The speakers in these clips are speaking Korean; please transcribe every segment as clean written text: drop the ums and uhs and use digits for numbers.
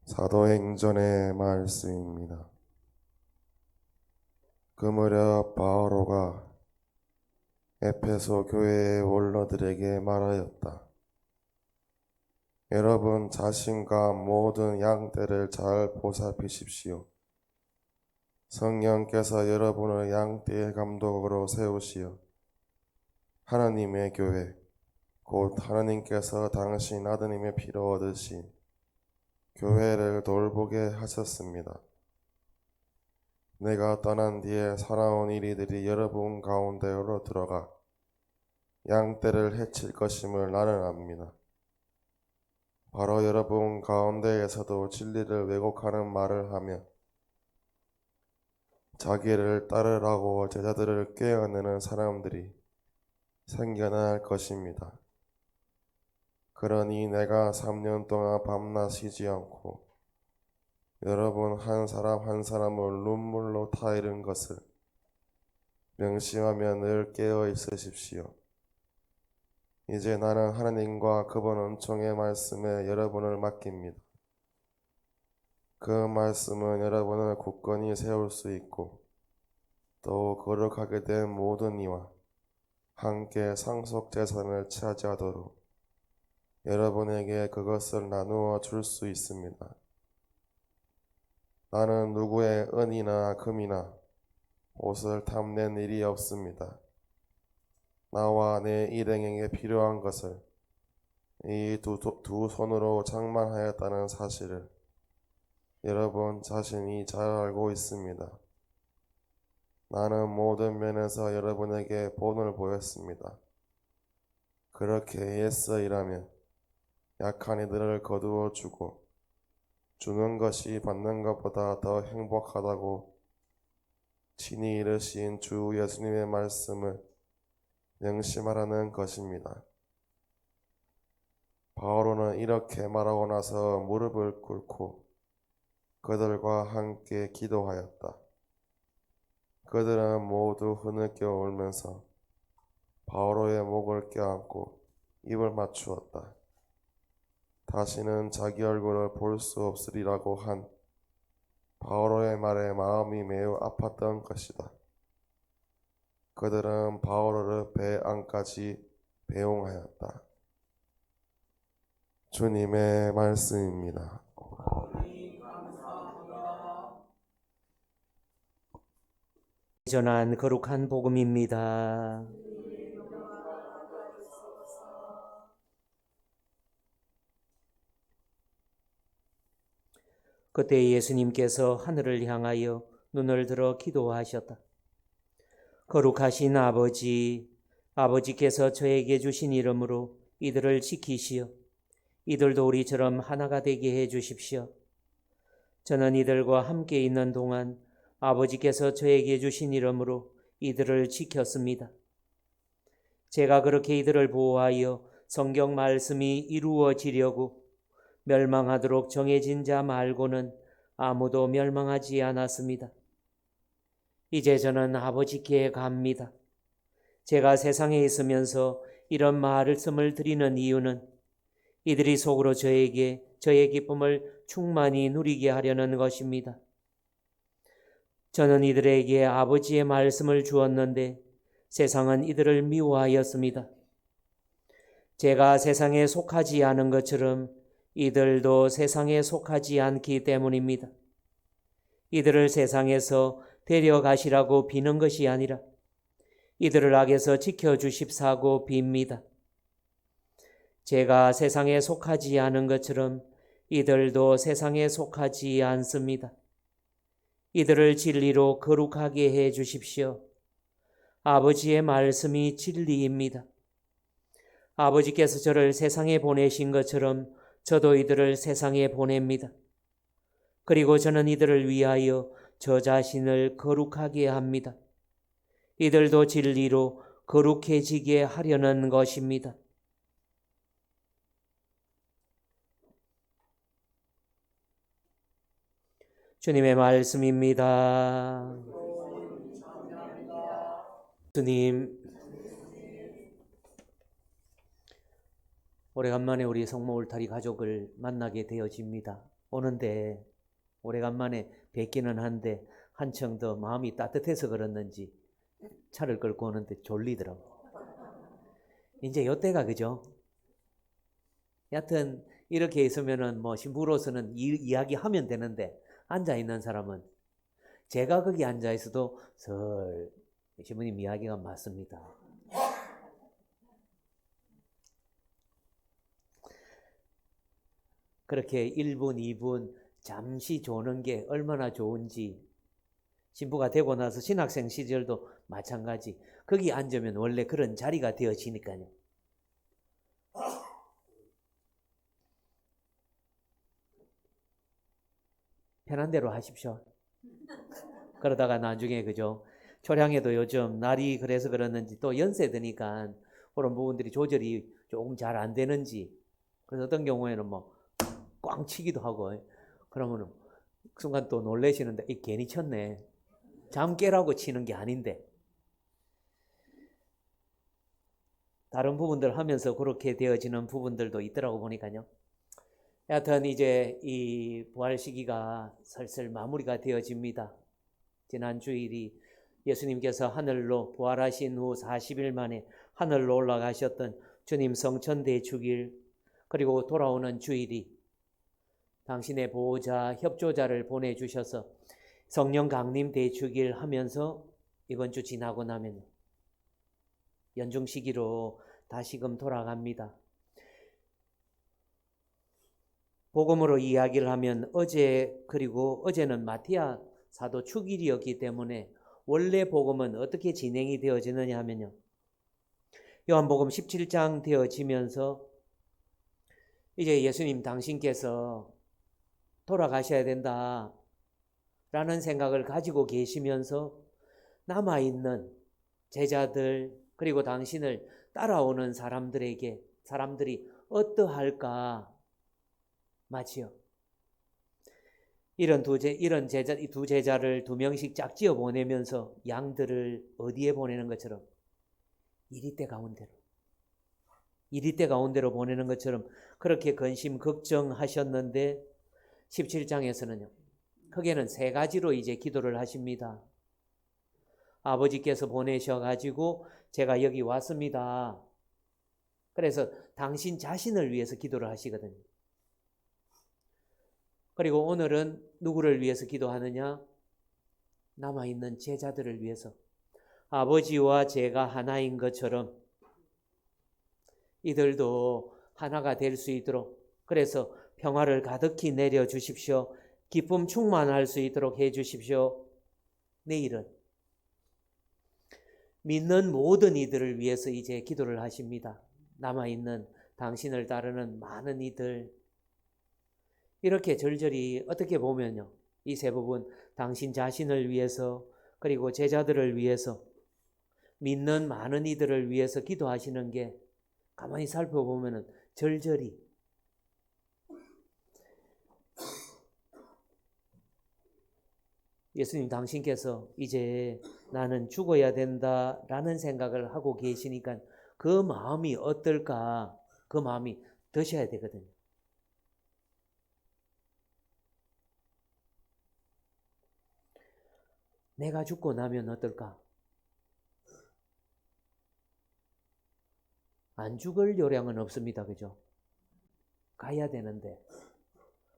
사도행전의 말씀입니다. 그 무렵 바오로가 에페소 교회의 원로들에게 말하였다. 여러분 자신과 모든 양떼를 잘 보살피십시오. 성령께서 여러분을 양떼의 감독으로 세우시어 하나님의 교회, 곧 하나님께서 당신 아드님의 피로 얻으신 교회를 돌보게 하셨습니다. 내가 떠난 뒤에 살아온 이리들이 여러분 가운데로 들어가 양떼를 해칠 것임을 나는 압니다. 바로 여러분 가운데에서도 진리를 왜곡하는 말을 하며 자기를 따르라고 제자들을 꾀어내는 사람들이 생겨날 것입니다. 그러니 내가 3년 동안 밤낮 쉬지 않고 여러분 한 사람 한 사람을 눈물로 타이른 것을 명심하며 늘 깨어 있으십시오. 이제 나는 하나님과 그분 은총의 말씀에 여러분을 맡깁니다. 그 말씀은 여러분을 굳건히 세울 수 있고 또 거룩하게 된 모든 이와 함께 상속 재산을 차지하도록 여러분에게 그것을 나누어 줄 수 있습니다. 나는 누구의 은이나 금이나 옷을 탐낸 일이 없습니다. 나와 내 일행에게 필요한 것을 이 두 손으로 장만하였다는 사실을 여러분 자신이 잘 알고 있습니다. 나는 모든 면에서 여러분에게 본을 보였습니다. 그렇게 애써 일하며 약한 이들을 거두어 주고 주는 것이 받는 것보다 더 행복하다고 친히 이르신 주 예수님의 말씀을 명심하라는 것입니다. 바오로는 이렇게 말하고 나서 무릎을 꿇고 그들과 함께 기도하였다. 그들은 모두 흐느껴 울면서 바오로의 목을 껴안고 입을 맞추었다. 다시는 자기 얼굴을 볼 수 없으리라고 한 바오로의 말에 마음이 매우 아팠던 것이다. 그들은 바오로를 배 안까지 배웅하였다. 주님의 말씀입니다. 전한 거룩한 복음입니다. 그때 예수님께서 하늘을 향하여 눈을 들어 기도하셨다. 거룩하신 아버지, 아버지께서 저에게 주신 이름으로 이들을 지키시어 이들도 우리처럼 하나가 되게 해 주십시오. 저는 이들과 함께 있는 동안 아버지께서 저에게 주신 이름으로 이들을 지켰습니다. 제가 그렇게 이들을 보호하여 성경 말씀이 이루어지려고 멸망하도록 정해진 자 말고는 아무도 멸망하지 않았습니다. 이제 저는 아버지께 갑니다. 제가 세상에 있으면서 이런 말씀을 드리는 이유는 이들이 속으로 저에게 저의 기쁨을 충만히 누리게 하려는 것입니다. 저는 이들에게 아버지의 말씀을 주었는데 세상은 이들을 미워하였습니다. 제가 세상에 속하지 않은 것처럼 이들도 세상에 속하지 않기 때문입니다. 이들을 세상에서 데려가시라고 비는 것이 아니라 이들을 악에서 지켜주십사고 빕니다. 제가 세상에 속하지 않은 것처럼 이들도 세상에 속하지 않습니다. 이들을 진리로 거룩하게 해 주십시오. 아버지의 말씀이 진리입니다. 아버지께서 저를 세상에 보내신 것처럼 저도 이들을 세상에 보냅니다. 그리고 저는 이들을 위하여 저 자신을 거룩하게 합니다. 이들도 진리로 거룩해지게 하려는 것입니다. 주님의 말씀입니다. 주님, 오래간만에 우리 성모 울타리 가족을 만나게 되어집니다. 오는데 오래간만에 뵙기는 한데 한층 더 마음이 따뜻해서 그랬는지 차를 끌고 오는데 졸리더라고. 이제 요때가 그죠? 여하튼 이렇게 있으면은 뭐 신부로서는 이야기하면 되는데 앉아 있는 사람은 제가 거기 앉아 있어도 신부님 이야기가 맞습니다. 그렇게 1분, 2분 잠시 조는 게 얼마나 좋은지 신부가 되고 나서 신학생 시절도 마찬가지. 거기 앉으면 원래 그런 자리가 되어지니까요. 편한 대로 하십시오. 그러다가 나중에 그죠? 초량에도 요즘 날이 그래서 그러는지 또 연세 드니까 그런 부분들이 조절이 조금 잘 안 되는지 그래서 어떤 경우에는 뭐 꽝 치기도 하고 그러면은 순간 또 놀래시는데 괜히 쳤네. 잠 깨라고 치는 게 아닌데 다른 부분들 하면서 그렇게 되어지는 부분들도 있더라고 보니까요. 여하튼 이제 이 부활 시기가 슬슬 마무리가 되어집니다. 지난 주일이 예수님께서 하늘로 부활하신 후 40일 만에 하늘로 올라가셨던 주님 성천 대축일 그리고 돌아오는 주일이 당신의 보호자 협조자를 보내주셔서 성령 강림 대축일 하면서 이번 주 지나고 나면 연중 시기로 다시금 돌아갑니다. 복음으로 이야기를 하면 그리고 어제는 마티아 사도 축일이었기 때문에 원래 복음은 어떻게 진행이 되어지느냐 하면요. 요한복음 17장 되어지면서 이제 예수님 당신께서 돌아가셔야 된다 라는 생각을 가지고 계시면서 남아있는 제자들 그리고 당신을 따라오는 사람들이 어떠할까 마치요. 이런 두 제자를 2명씩 짝지어 보내면서 양들을 어디에 보내는 것처럼 이리대 가운데로 보내는 것처럼 그렇게 근심 걱정하셨는데 17장에서는요. 크게는 3가지로 이제 기도를 하십니다. 아버지께서 보내셔가지고 제가 여기 왔습니다. 그래서 당신 자신을 위해서 기도를 하시거든요. 그리고 오늘은 누구를 위해서 기도하느냐? 남아있는 제자들을 위해서. 아버지와 제가 하나인 것처럼 이들도 하나가 될 수 있도록 그래서 평화를 가득히 내려주십시오. 기쁨 충만할 수 있도록 해주십시오. 내일은 믿는 모든 이들을 위해서 이제 기도를 하십니다. 남아있는 당신을 따르는 많은 이들 이렇게 절절히 어떻게 보면요. 이 세 부분 당신 자신을 위해서 그리고 제자들을 위해서 믿는 많은 이들을 위해서 기도하시는 게 가만히 살펴보면 절절히 예수님 당신께서 이제 나는 죽어야 된다라는 생각을 하고 계시니까 그 마음이 어떨까? 그 마음이 드셔야 되거든요. 내가 죽고 나면 어떨까? 안 죽을 요량은 없습니다. 그죠? 가야 되는데.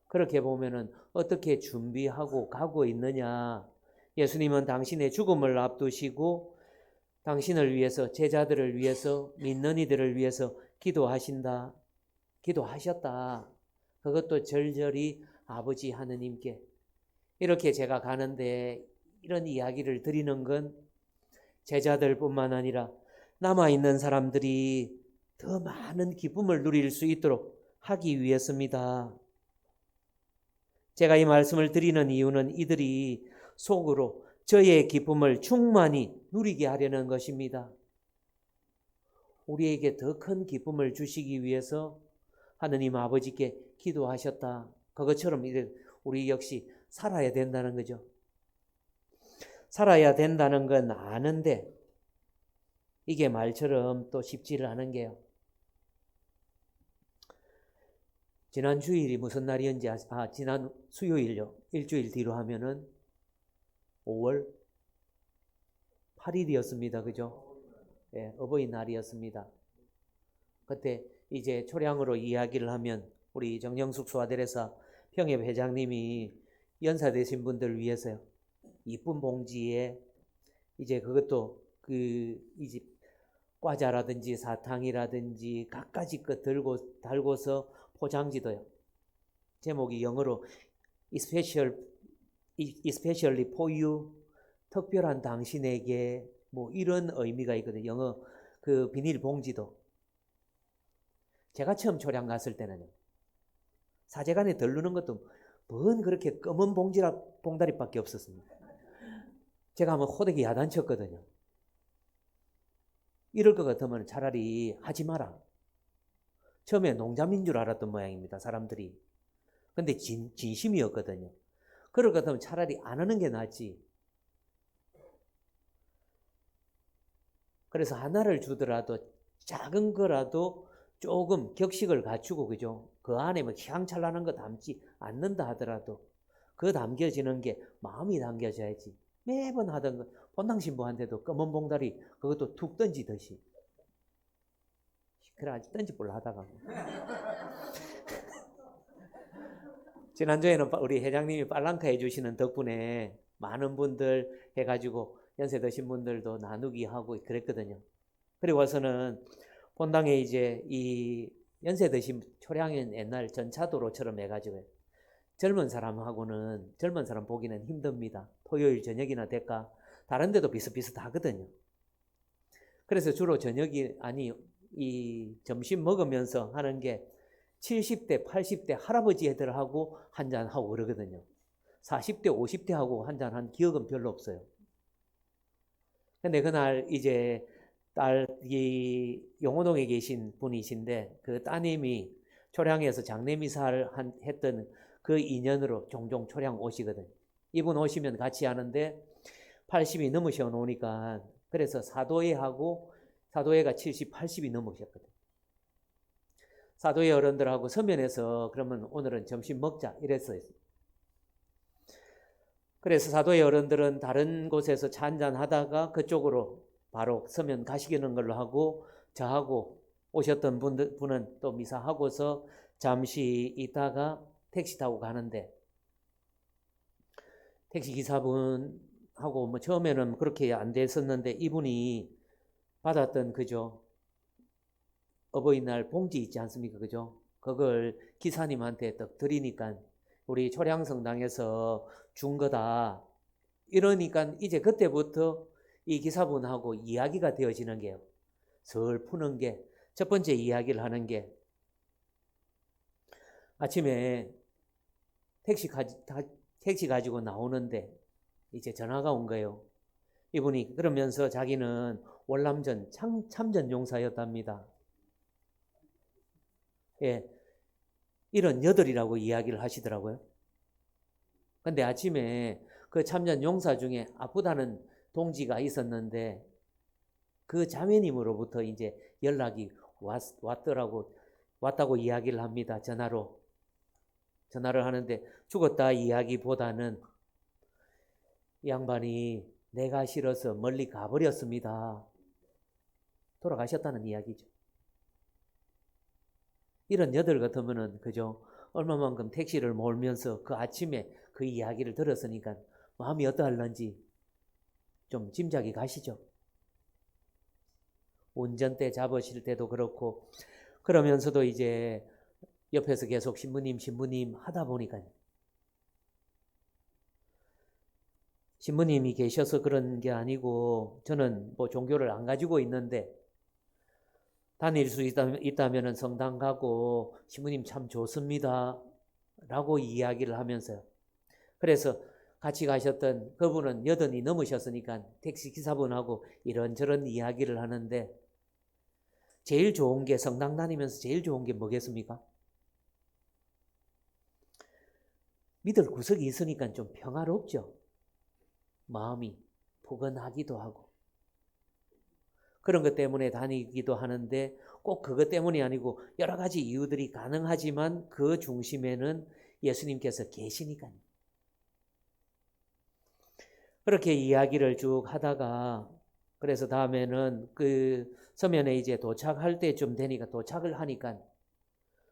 그렇게 보면은 어떻게 준비하고 가고 있느냐. 예수님은 당신의 죽음을 앞두시고 당신을 위해서 제자들을 위해서 믿는 이들을 위해서 기도하셨다. 그것도 절절히 아버지 하느님께 이렇게 제가 가는데 이런 이야기를 드리는 건 제자들뿐만 아니라 남아있는 사람들이 더 많은 기쁨을 누릴 수 있도록 하기 위해서입니다. 제가 이 말씀을 드리는 이유는 이들이 속으로 저의 기쁨을 충만히 누리게 하려는 것입니다. 우리에게 더 큰 기쁨을 주시기 위해서 하느님 아버지께 기도하셨다. 그것처럼 우리 역시 살아야 된다는 거죠. 살아야 된다는 건 아는데 이게 말처럼 또 쉽지를 않은 게요. 지난 주일이 무슨 날이었는지 지난 수요일요. 일주일 뒤로 하면은 5월 8일이었습니다. 그죠? 예, 어버이날이었습니다. 그때 이제 초량으로 이야기를 하면 우리 정영숙 수아대레사 평협 회장님이 연사 되신 분들 위해서요. 이쁜 봉지에 이제 그것도 이제 과자라든지 사탕이라든지 갖가지 것 달고서 포장지도요. 제목이 영어로 especially for you, 특별한 당신에게 뭐 이런 의미가 있거든요. 영어 그 비닐 봉지도. 제가 처음 초량 갔을 때는요. 사제관에 들르는 것도 뭔 그렇게 검은 봉다리밖에 없었습니다. 제가 한번 호되게 야단쳤거든요. 이럴 것 같으면 차라리 하지 마라. 처음에 농담인 줄 알았던 모양입니다. 사람들이. 근데 진심이었거든요. 그럴 것 같으면 차라리 안 하는 게 낫지. 그래서 하나를 주더라도 작은 거라도 조금 격식을 갖추고, 그죠? 그 안에 뭐 휘황찬란한 거 담지 않는다 하더라도 그 담겨지는 게 마음이 담겨져야지. 매번 하던 거, 본당 신부한테도 검은 봉다리 그것도 툭 던지듯이. 그래 아직 던지볼라 하다가 지난주에는 우리 회장님이 빨랑카 해주시는 덕분에 많은 분들 해가지고 연세 드신 분들도 나누기 하고 그랬거든요. 그리고 와서는 본당에 이제 이 연세 드신 초량인 옛날 전차도로처럼 해가지고 젊은 사람 보기는 힘듭니다. 토요일 저녁이나 될까 다른 데도 비슷비슷하거든요. 그래서 주로 이 점심 먹으면서 하는 게 70대, 80대 할아버지 애들하고 한잔하고 그러거든요. 40대, 50대하고 한잔한 기억은 별로 없어요. 근데 그날 이제 이 용호동에 계신 분이신데 그 따님이 초량에서 장례미사를 했던 그 인연으로 종종 초량 오시거든요. 이분 오시면 같이 하는데 80이 넘으셔 놓으니까 그래서 사도회가 70, 80이 넘으셨거든요. 사도회 어른들하고 서면에서 그러면 오늘은 점심 먹자 이랬어요. 그래서 사도회 어른들은 다른 곳에서 차 한잔 하다가 그쪽으로 바로 서면 가시는 걸로 하고 저하고 오셨던 분은 또 미사하고서 잠시 있다가 택시 타고 가는데 택시 기사분하고 뭐 처음에는 그렇게 안 됐었는데 이분이 받았던 그죠 어버이날 봉지 있지 않습니까? 그죠? 그걸 기사님한테 딱 드리니까 우리 초량성당에서 준 거다. 이러니까 이제 그때부터 이 기사분하고 이야기가 되어지는 게요. 설 푸는 게 첫 번째 이야기를 하는 게 아침에 택시 가지고 나오는데 이제 전화가 온 거예요. 이분이 그러면서 자기는 월남전 참전 용사였답니다. 예, 78이라고 이야기를 하시더라고요. 근데 아침에 그 참전 용사 중에 아프다는 동지가 있었는데 그 자매님으로부터 이제 연락이 왔다고 이야기를 합니다. 전화를 하는데 죽었다 이야기보다는 이 양반이 내가 싫어서 멀리 가버렸습니다. 돌아가셨다는 이야기죠. 이런 여들 같으면은 그죠? 얼마만큼 택시를 몰면서 그 아침에 그 이야기를 들었으니까 마음이 어떠할런지 좀 짐작이 가시죠? 운전대 잡으실 때도 그렇고 그러면서도 이제 옆에서 계속 신부님 하다 보니까 신부님이 계셔서 그런 게 아니고 저는 뭐 종교를 안 가지고 있는데 다닐 수 있다면 성당 가고 신부님 참 좋습니다 라고 이야기를 하면서요. 그래서 같이 가셨던 그분은 80이 넘으셨으니까 택시기사분하고 이런저런 이야기를 하는데 제일 좋은 게 성당 다니면서 제일 좋은 게 뭐겠습니까? 믿을 구석이 있으니까 좀 평화롭죠. 마음이 포근하기도 하고 그런 것 때문에 다니기도 하는데 꼭 그것 때문이 아니고 여러 가지 이유들이 가능하지만 그 중심에는 예수님께서 계시니까요. 그렇게 이야기를 쭉 하다가 그래서 다음에는 그 서면에 이제 도착할 때쯤 되니까 도착을 하니까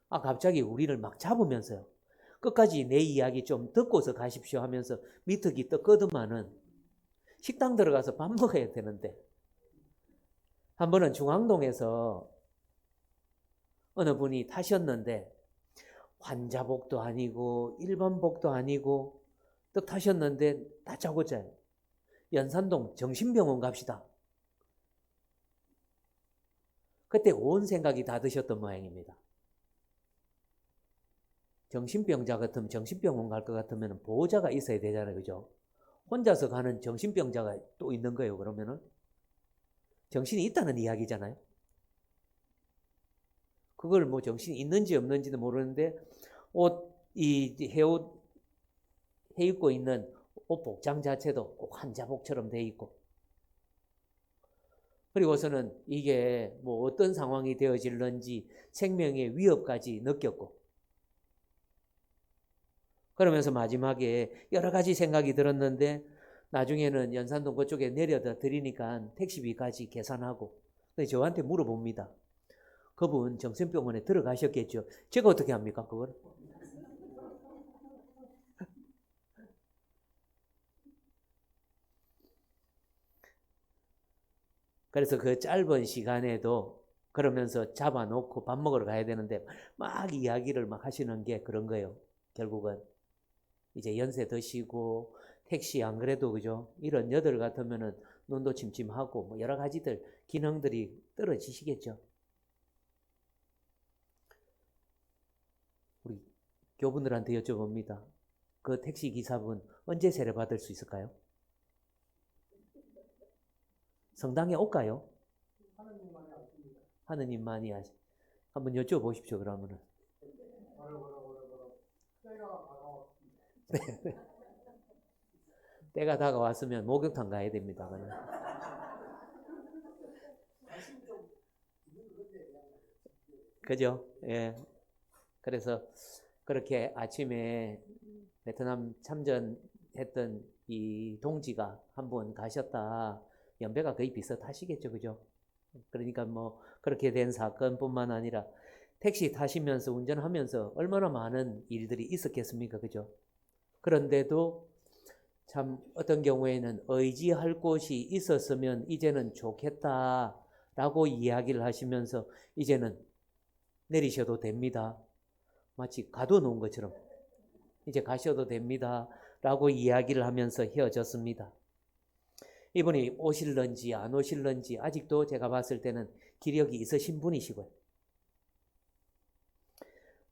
갑자기 우리를 막 잡으면서요. 끝까지 내 이야기 좀 듣고서 가십시오 하면서 미특이 떴거든만은 식당 들어가서 밥 먹어야 되는데 한 번은 중앙동에서 어느 분이 타셨는데 환자복도 아니고 일반복도 아니고 떡 타셨는데 다짜고짜 연산동 정신병원 갑시다. 그때 온 생각이 다 드셨던 모양입니다. 정신병자 같으면 정신병원 갈 것 같으면 보호자가 있어야 되잖아요. 그죠? 혼자서 가는 정신병자가 또 있는 거예요. 그러면은 정신이 있다는 이야기잖아요. 그걸 뭐 정신이 있는지 없는지는 모르는데 해 입고 있는 옷 복장 자체도 꼭 환자복처럼 돼 있고 그리고서는 이게 뭐 어떤 상황이 되어질는지 생명의 위협까지 느꼈고 그러면서 마지막에 여러 가지 생각이 들었는데 나중에는 연산동 그쪽에 내려다 드리니까 택시비까지 계산하고 저한테 물어봅니다. 그분 정신병원에 들어가셨겠죠. 제가 어떻게 합니까 그걸? 그래서 그 짧은 시간에도 그러면서 잡아놓고 밥 먹으러 가야 되는데 막 이야기를 막 하시는 게 그런 거예요. 결국은 이제 연세 드시고 택시 안 그래도 그죠? 이런 여들 같으면은 눈도 침침하고 뭐 여러 가지들 기능들이 떨어지시겠죠. 우리 교분들한테 여쭤봅니다. 그 택시 기사분 언제 세례 받을 수 있을까요? 성당에 올까요? 하느님만이 아시. 한번 여쭤보십시오. 그러면은. 때가 다가왔으면 목욕탕 가야 됩니다. 그러면. 그죠? 예. 그래서 그렇게 아침에 베트남 참전했던 이 동지가 한번 가셨다. 연배가 거의 비슷하시겠죠. 그죠? 그러니까 뭐 그렇게 된 사건뿐만 아니라 택시 타시면서 운전하면서 얼마나 많은 일들이 있었겠습니까? 그죠? 그런데도 참 어떤 경우에는 의지할 곳이 있었으면 이제는 좋겠다라고 이야기를 하시면서 이제는 내리셔도 됩니다. 마치 가둬놓은 것처럼 이제 가셔도 됩니다. 라고 이야기를 하면서 헤어졌습니다. 이분이 오실런지 안 오실런지 아직도 제가 봤을 때는 기력이 있으신 분이시고요.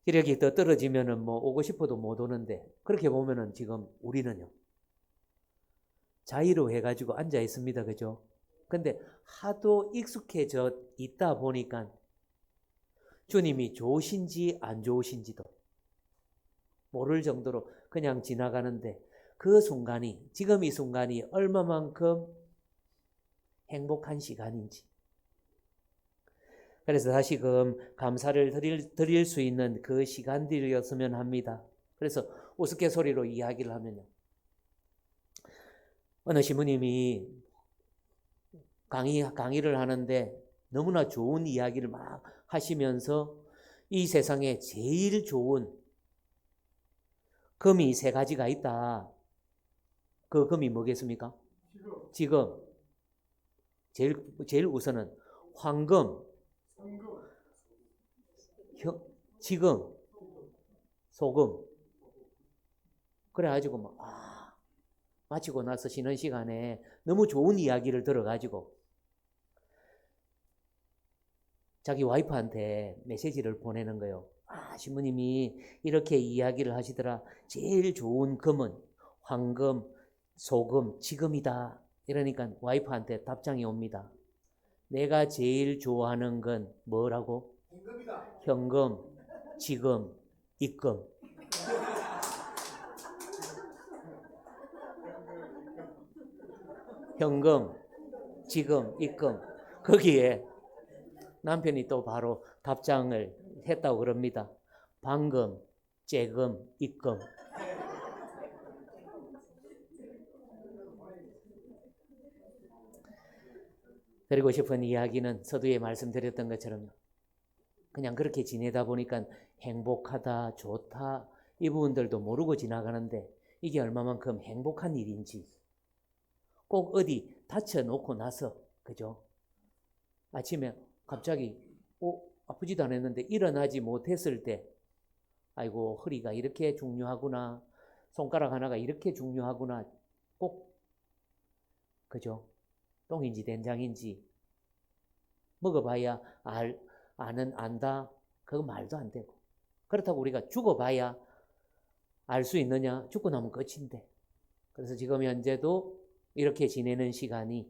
기력이 더 떨어지면은 뭐 오고 싶어도 못 오는데 그렇게 보면은 지금 우리는요. 자의로 해가지고 앉아 있습니다. 그죠? 근데 하도 익숙해져 있다 보니까 주님이 좋으신지 안 좋으신지도 모를 정도로 그냥 지나가는데 그 순간이 지금 이 순간이 얼마만큼 행복한 시간인지 그래서 다시금 감사를 드릴 수 있는 그 시간들이었으면 합니다. 그래서 우스갯소리로 이야기를 하면요. 어느 시부님이 강의를 하는데 너무나 좋은 이야기를 막 하시면서 이 세상에 제일 좋은 금이 3가지가 있다. 그 금이 뭐겠습니까? 지금 제일 우선은 황금, 지금, 소금. 그래가지고 막 마치고 나서 쉬는 시간에 너무 좋은 이야기를 들어가지고 자기 와이프한테 메시지를 보내는 거예요. 신부님이 이렇게 이야기를 하시더라. 제일 좋은 금은 황금, 소금, 지금이다. 이러니까 와이프한테 답장이 옵니다. 내가 제일 좋아하는 건 뭐라고? 현금, 지금, 입금. 현금, 지금, 입금. 거기에 남편이 또 바로 답장을 했다고 그럽니다. 방금, 째금, 입금. 드리고 싶은 이야기는 서두에 말씀드렸던 것처럼 그냥 그렇게 지내다 보니까 행복하다, 좋다 이 부분들도 모르고 지나가는데 이게 얼마만큼 행복한 일인지 꼭 어디 다쳐놓고 나서 그죠? 아침에 갑자기 아프지도 않았는데 일어나지 못했을 때 아이고 허리가 이렇게 중요하구나, 손가락 하나가 이렇게 중요하구나, 꼭 그죠? 똥인지 된장인지 먹어봐야 안다 그거 말도 안 되고, 그렇다고 우리가 죽어봐야 알 수 있느냐? 죽고 나면 끝인데. 그래서 지금 현재도 이렇게 지내는 시간이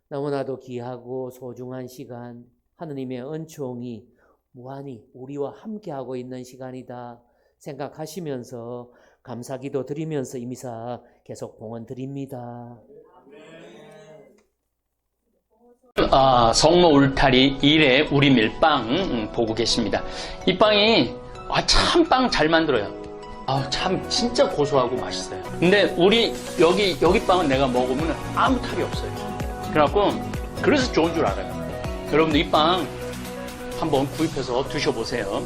너무나도 귀하고 소중한 시간, 하느님의 은총이 무한히 우리와 함께하고 있는 시간이다 생각하시면서 감사기도 드리면서 이 미사 계속 봉헌 드립니다. 성모 울타리 1회 우리 밀빵 보고 계십니다. 이 빵이 참 빵 잘 만들어요. 참 진짜 고소하고 맛있어요. 근데 우리 여기 빵은 내가 먹으면 아무 탈이 없어요. 그래서 좋은 줄 알아요. 여러분들 이 빵 한번 구입해서 드셔보세요.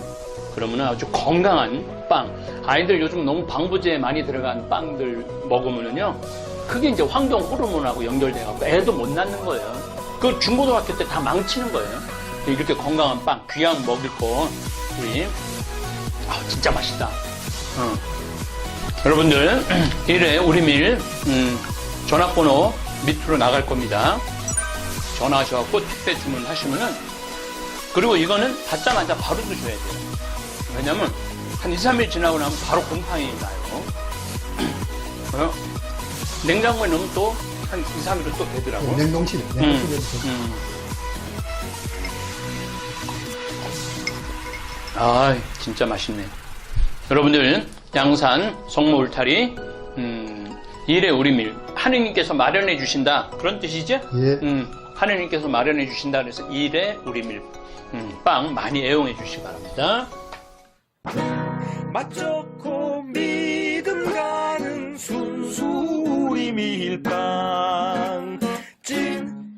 그러면 아주 건강한 빵. 아이들 요즘 너무 방부제 많이 들어간 빵들 먹으면요, 그게 이제 환경 호르몬하고 연결돼갖고 애도 못 낳는 거예요. 그 중고등학교 때 다 망치는 거예요. 이렇게 건강한 빵, 귀한 먹을 거, 우리, 진짜 맛있다. 여러분들, 1회 우리밀, 전화번호 밑으로 나갈 겁니다. 전화하셔갖고 택배 주문하시면은, 그리고 이거는 받자마자 바로 드셔야 돼요. 왜냐면, 한 2, 3일 지나고 나면 바로 곰팡이 나요. 냉장고에 넣으면 또, 한 2, 3일은 또 되더라고. 냉동실에. 진짜 맛있네. 여러분들, 양산 성모 울타리 1회 우리밀 하느님께서 마련해 주신다 그런 뜻이죠? 예. 하느님께서 마련해 주신다 그래서 1회 우리밀 빵 많이 애용해 주시기 바랍니다. 맛 좋고 믿음 가는 순수 우리 밀빵 찐